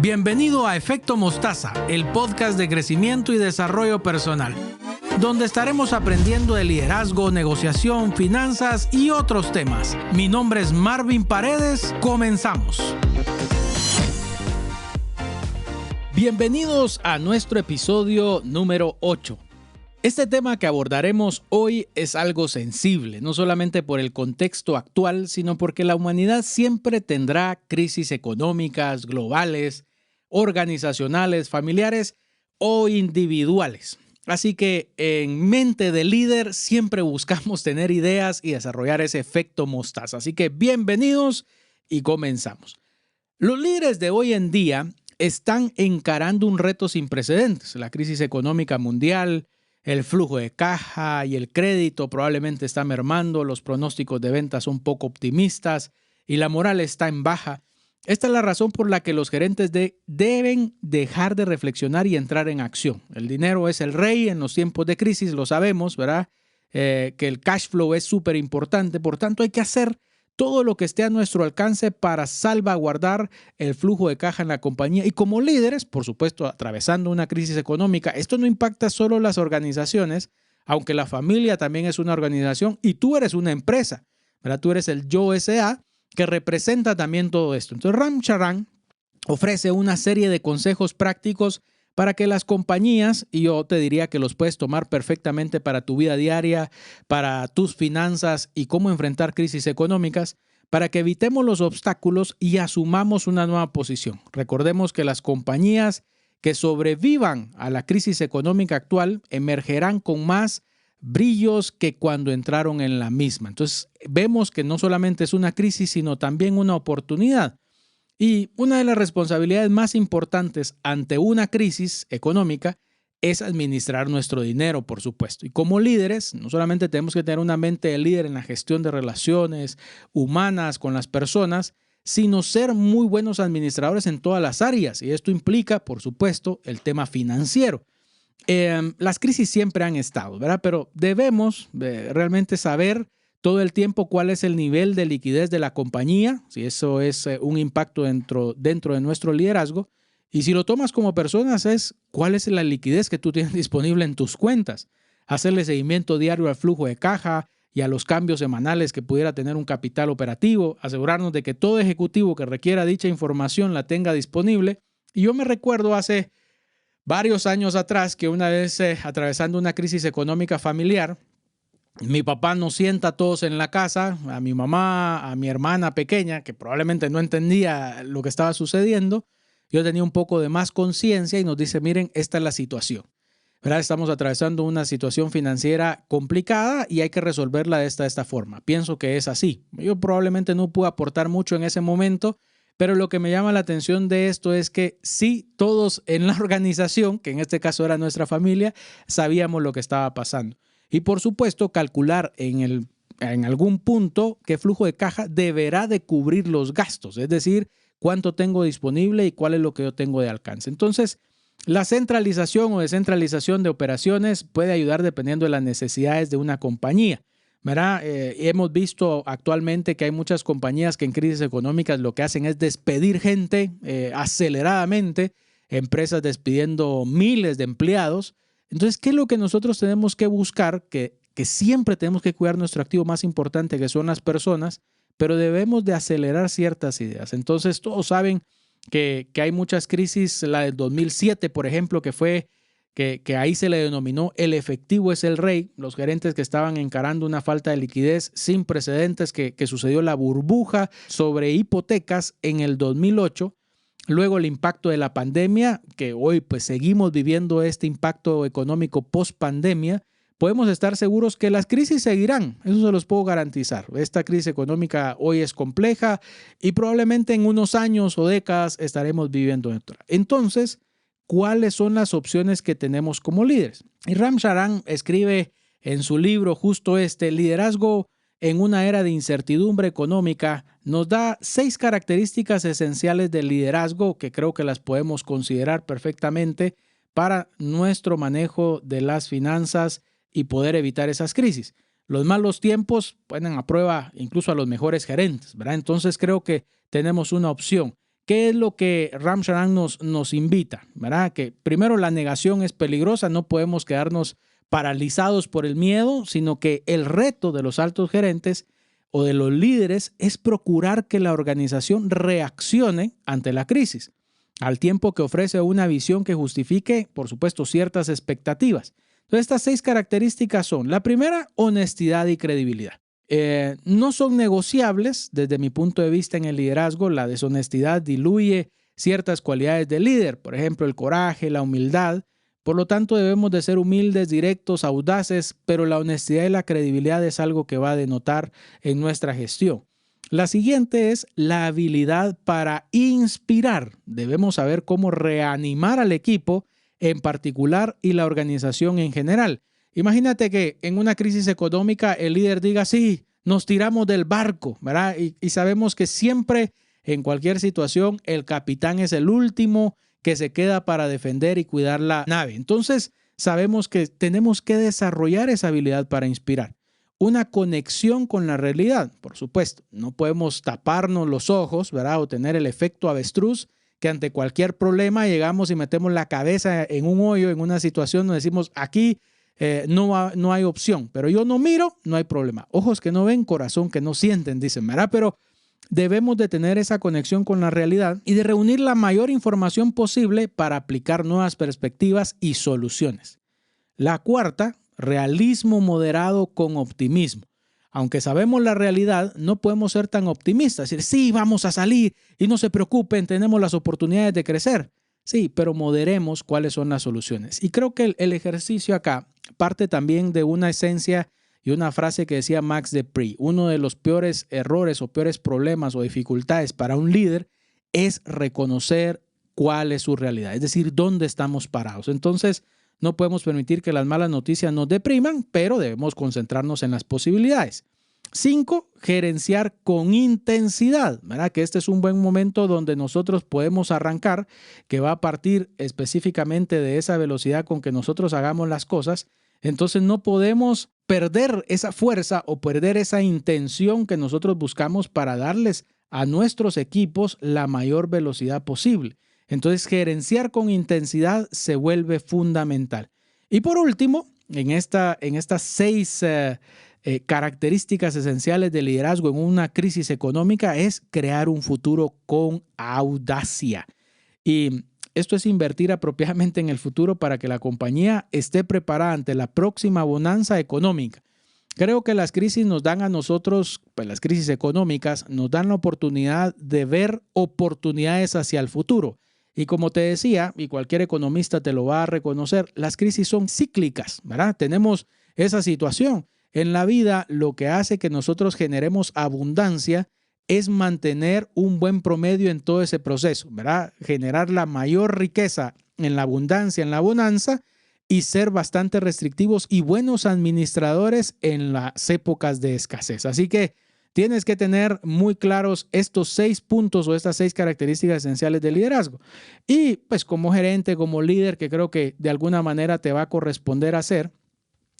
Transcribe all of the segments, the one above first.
Bienvenido a Efecto Mostaza, el podcast de crecimiento y desarrollo personal, donde estaremos aprendiendo de liderazgo, negociación, finanzas y otros temas. Mi nombre es Marvin Paredes. Comenzamos. Bienvenidos a nuestro episodio número 8. Este tema que abordaremos hoy es algo sensible, no solamente por el contexto actual, sino porque la humanidad siempre tendrá crisis económicas, globales, organizacionales, familiares o individuales. Así que en mente de líder siempre buscamos tener ideas y desarrollar ese efecto mostaza. Así que bienvenidos y comenzamos. Los líderes de hoy en día están encarando un reto sin precedentes. La crisis económica mundial, el flujo de caja y el crédito probablemente está mermando, los pronósticos de ventas son poco optimistas y la moral está en baja. Esta es la razón por la que los gerentes deben dejar de reflexionar y entrar en acción. El dinero es el rey en los tiempos de crisis, lo sabemos, ¿verdad? Que el cash flow es súper importante, por tanto hay que hacer todo lo que esté a nuestro alcance para salvaguardar el flujo de caja en la compañía. Y como líderes, por supuesto, atravesando una crisis económica, esto no impacta solo las organizaciones, aunque la familia también es una organización y tú eres una empresa, ¿verdad? Tú eres el Yo S.A., que representa también todo esto. Entonces, Ram Charan ofrece una serie de consejos prácticos para que las compañías, y yo te diría que los puedes tomar perfectamente para tu vida diaria, para tus finanzas y cómo enfrentar crisis económicas, para que evitemos los obstáculos y asumamos una nueva posición. Recordemos que las compañías que sobrevivan a la crisis económica actual emergerán con más brillos que cuando entraron en la misma. Entonces, vemos que no solamente es una crisis, sino también una oportunidad. Y una de las responsabilidades más importantes ante una crisis económica es administrar nuestro dinero, por supuesto. Y como líderes, no solamente tenemos que tener una mente de líder en la gestión de relaciones humanas con las personas, sino ser muy buenos administradores en todas las áreas. Y esto implica, por supuesto, el tema financiero. Las crisis siempre han estado, ¿verdad? Pero debemos realmente saber todo el tiempo cuál es el nivel de liquidez de la compañía, si eso es un impacto dentro de nuestro liderazgo. Y si lo tomas como personas, es cuál es la liquidez que tú tienes disponible en tus cuentas. Hacerle seguimiento diario al flujo de caja y a los cambios semanales que pudiera tener un capital operativo. Asegurarnos de que todo ejecutivo que requiera dicha información la tenga disponible. Y yo me recuerdo hace varios años atrás que una vez atravesando una crisis económica familiar, mi papá nos sienta a todos en la casa, a mi mamá, a mi hermana pequeña, que probablemente no entendía lo que estaba sucediendo. Yo tenía un poco de más conciencia y nos dice, miren, esta es la situación, ¿verdad? Estamos atravesando una situación financiera complicada y hay que resolverla de esta forma. Pienso que es así. Yo probablemente no pude aportar mucho en ese momento, pero lo que me llama la atención de esto es que sí, todos en la organización, que en este caso era nuestra familia, sabíamos lo que estaba pasando. Y por supuesto, calcular en algún punto qué flujo de caja deberá de cubrir los gastos, es decir, cuánto tengo disponible y cuál es lo que yo tengo de alcance. Entonces, la centralización o descentralización de operaciones puede ayudar dependiendo de las necesidades de una compañía, ¿verdad? Hemos visto actualmente que hay muchas compañías que en crisis económicas lo que hacen es despedir gente aceleradamente, empresas despidiendo miles de empleados. Entonces, ¿qué es lo que nosotros tenemos que buscar? Que siempre tenemos que cuidar nuestro activo más importante, que son las personas, pero debemos de acelerar ciertas ideas. Entonces, todos saben que hay muchas crisis, la del 2007, por ejemplo, que fue que ahí se le denominó el efectivo es el rey, los gerentes que estaban encarando una falta de liquidez sin precedentes, que sucedió la burbuja sobre hipotecas en el 2008. Luego el impacto de la pandemia, que hoy pues seguimos viviendo este impacto económico post pandemia. Podemos estar seguros que las crisis seguirán, eso se los puedo garantizar. Esta crisis económica hoy es compleja y probablemente en unos años o décadas estaremos viviendo otra. Entonces, ¿cuáles son las opciones que tenemos como líderes? Y Ram Charan escribe en su libro justo Liderazgo en una era de incertidumbre económica, nos da 6 características esenciales del liderazgo que creo que las podemos considerar perfectamente para nuestro manejo de las finanzas y poder evitar esas crisis. Los malos tiempos ponen a prueba incluso a los mejores gerentes, ¿verdad? Entonces creo que tenemos una opción. ¿Qué es lo que Ram Charan nos invita? ¿Verdad? Que primero la negación es peligrosa, no podemos quedarnos paralizados por el miedo, sino que el reto de los altos gerentes o de los líderes es procurar que la organización reaccione ante la crisis, al tiempo que ofrece una visión que justifique, por supuesto, ciertas expectativas. Entonces, estas 6 características son: la primera, honestidad y credibilidad. No son negociables desde mi punto de vista en el liderazgo. La deshonestidad diluye ciertas cualidades del líder, por ejemplo, el coraje, la humildad. Por lo tanto, debemos de ser humildes, directos, audaces, pero la honestidad y la credibilidad es algo que va a denotar en nuestra gestión. La siguiente es la habilidad para inspirar. Debemos saber cómo reanimar al equipo en particular y la organización en general. Imagínate que en una crisis económica el líder diga: sí, nos tiramos del barco, ¿verdad? Y sabemos que siempre, en cualquier situación, el capitán es el último que se queda para defender y cuidar la nave. Entonces, sabemos que tenemos que desarrollar esa habilidad para inspirar. Una conexión con la realidad, por supuesto. No podemos taparnos los ojos, ¿verdad? O tener el efecto avestruz, que ante cualquier problema llegamos y metemos la cabeza en un hoyo, en una situación donde decimos: aquí no hay opción, pero yo no miro, no hay problema. Ojos que no ven, corazón que no sienten, dicen, ¿verdad? Pero debemos de tener esa conexión con la realidad y de reunir la mayor información posible para aplicar nuevas perspectivas y soluciones. La cuarta, realismo moderado con optimismo. Aunque sabemos la realidad, no podemos ser tan optimistas. Decir: sí, vamos a salir y no se preocupen, tenemos las oportunidades de crecer. Sí, pero moderemos cuáles son las soluciones. Y creo que el ejercicio acá parte también de una esencia y una frase que decía Max De Pree: uno de los peores errores o peores problemas o dificultades para un líder es reconocer cuál es su realidad, es decir, dónde estamos parados. Entonces, no podemos permitir que las malas noticias nos depriman, pero debemos concentrarnos en las posibilidades. 5, gerenciar con intensidad, ¿verdad? Que este es un buen momento donde nosotros podemos arrancar, que va a partir específicamente de esa velocidad con que nosotros hagamos las cosas. Entonces no podemos perder esa fuerza o perder esa intención que nosotros buscamos para darles a nuestros equipos la mayor velocidad posible. Entonces, gerenciar con intensidad se vuelve fundamental. Y por último, en estas 6 características esenciales de liderazgo en una crisis económica es crear un futuro con audacia. Y esto es invertir apropiadamente en el futuro para que la compañía esté preparada ante la próxima bonanza económica. Creo que las crisis nos dan a nosotros, pues las crisis económicas nos dan la oportunidad de ver oportunidades hacia el futuro. Y como te decía, y cualquier economista te lo va a reconocer, las crisis son cíclicas, ¿verdad? Tenemos esa situación. En la vida, lo que hace que nosotros generemos abundancia es mantener un buen promedio en todo ese proceso, ¿verdad? Generar la mayor riqueza en la abundancia, en la bonanza, y ser bastante restrictivos y buenos administradores en las épocas de escasez. Así que tienes que tener muy claros estos 6 puntos o estas 6 características esenciales del liderazgo. Y pues como gerente, como líder, que creo que de alguna manera te va a corresponder hacer,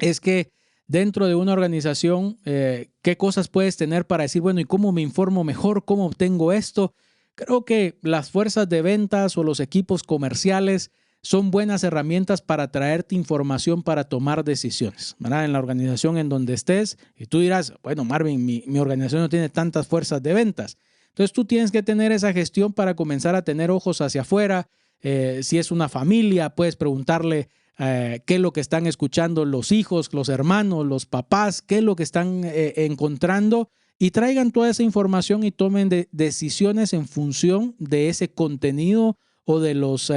es que dentro de una organización, ¿qué cosas puedes tener para decir, bueno, ¿y cómo me informo mejor? ¿Cómo obtengo esto? Creo que las fuerzas de ventas o los equipos comerciales son buenas herramientas para traerte información para tomar decisiones, ¿verdad? En la organización en donde estés, y tú dirás, bueno, Marvin, mi organización no tiene tantas fuerzas de ventas. Entonces tú tienes que tener esa gestión para comenzar a tener ojos hacia afuera. Si es una familia, puedes preguntarle qué es lo que están escuchando los hijos, los hermanos, los papás, qué es lo que están encontrando, y traigan toda esa información y tomen decisiones en función de ese contenido o de los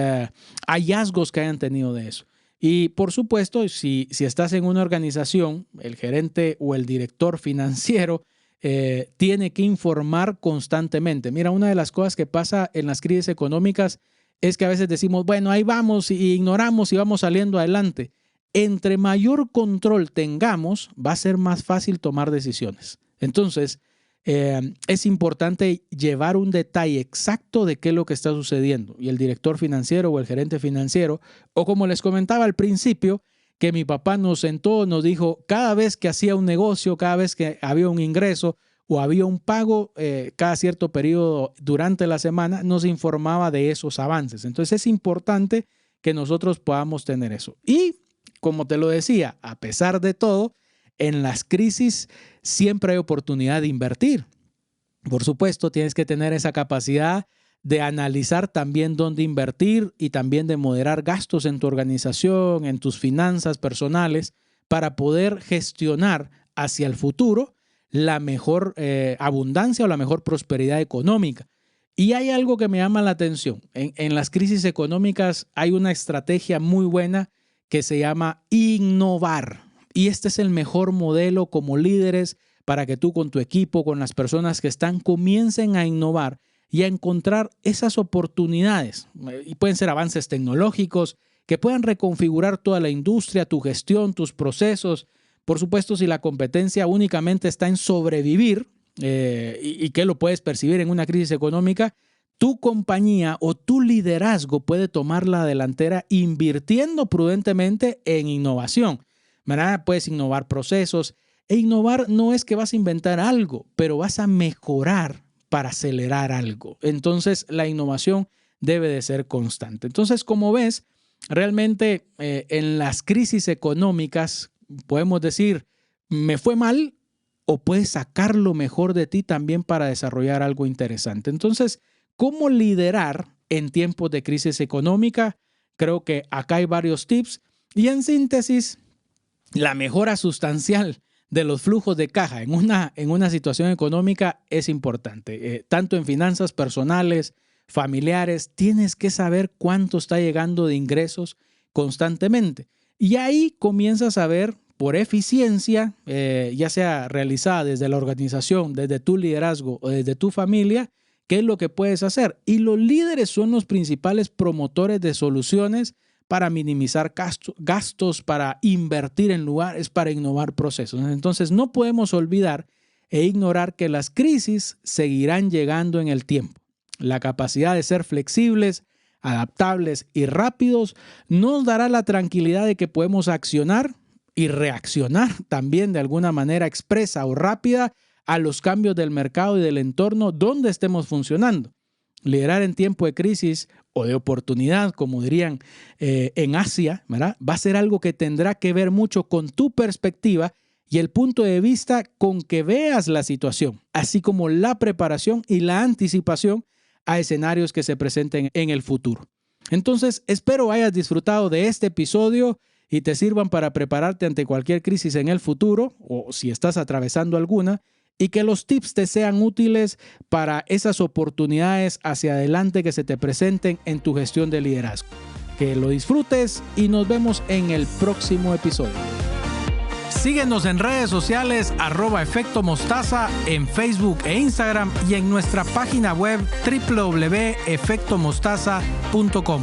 hallazgos que hayan tenido de eso. Y por supuesto, si estás en una organización, el gerente o el director financiero tiene que informar constantemente. Mira, una de las cosas que pasa en las crisis económicas es que a veces decimos, bueno, ahí vamos y ignoramos y vamos saliendo adelante. Entre mayor control tengamos, va a ser más fácil tomar decisiones. Entonces, es importante llevar un detalle exacto de qué es lo que está sucediendo. Y el director financiero o el gerente financiero, o como les comentaba al principio, que mi papá nos sentó, nos dijo, cada vez que hacía un negocio, cada vez que había un ingreso, o había un pago cada cierto periodo durante la semana, nos informaba de esos avances. Entonces es importante que nosotros podamos tener eso. Y como te lo decía, a pesar de todo, en las crisis siempre hay oportunidad de invertir. Por supuesto, tienes que tener esa capacidad de analizar también dónde invertir y también de moderar gastos en tu organización, en tus finanzas personales, para poder gestionar hacia el futuro la mejor abundancia o la mejor prosperidad económica. Y hay algo que me llama la atención. En las crisis económicas hay una estrategia muy buena que se llama innovar. Y este es el mejor modelo como líderes para que tú con tu equipo, con las personas que están, comiencen a innovar y a encontrar esas oportunidades. Y pueden ser avances tecnológicos que puedan reconfigurar toda la industria, tu gestión, tus procesos. Por supuesto, si la competencia únicamente está en sobrevivir y que lo puedes percibir en una crisis económica, tu compañía o tu liderazgo puede tomar la delantera invirtiendo prudentemente en innovación. ¿Verdad? Puedes innovar procesos. E innovar no es que vas a inventar algo, pero vas a mejorar para acelerar algo. Entonces, la innovación debe de ser constante. Entonces, como ves, realmente en las crisis económicas podemos decir, me fue mal, o puedes sacar lo mejor de ti también para desarrollar algo interesante. Entonces, ¿cómo liderar en tiempos de crisis económica? Creo que acá hay varios tips y en síntesis, la mejora sustancial de los flujos de caja en una situación económica es importante. Tanto en finanzas personales, familiares, tienes que saber cuánto está llegando de ingresos constantemente. Y ahí comienzas a ver por eficiencia, ya sea realizada desde la organización, desde tu liderazgo o desde tu familia, qué es lo que puedes hacer. Y los líderes son los principales promotores de soluciones para minimizar gastos, para invertir en lugares, para innovar procesos. Entonces, no podemos olvidar e ignorar que las crisis seguirán llegando en el tiempo. La capacidad de ser flexibles, adaptables y rápidos nos dará la tranquilidad de que podemos accionar y reaccionar también de alguna manera expresa o rápida a los cambios del mercado y del entorno donde estemos funcionando. Liderar en tiempo de crisis o de oportunidad, como dirían en Asia, ¿verdad? Va a ser algo que tendrá que ver mucho con tu perspectiva y el punto de vista con que veas la situación, así como la preparación y la anticipación a escenarios que se presenten en el futuro. Entonces, espero hayas disfrutado de este episodio y te sirvan para prepararte ante cualquier crisis en el futuro o si estás atravesando alguna, y que los tips te sean útiles para esas oportunidades hacia adelante que se te presenten en tu gestión de liderazgo. Que lo disfrutes y nos vemos en el próximo episodio. Síguenos en redes sociales @Efecto Mostaza en Facebook e Instagram y en nuestra página web www.efectomostaza.com.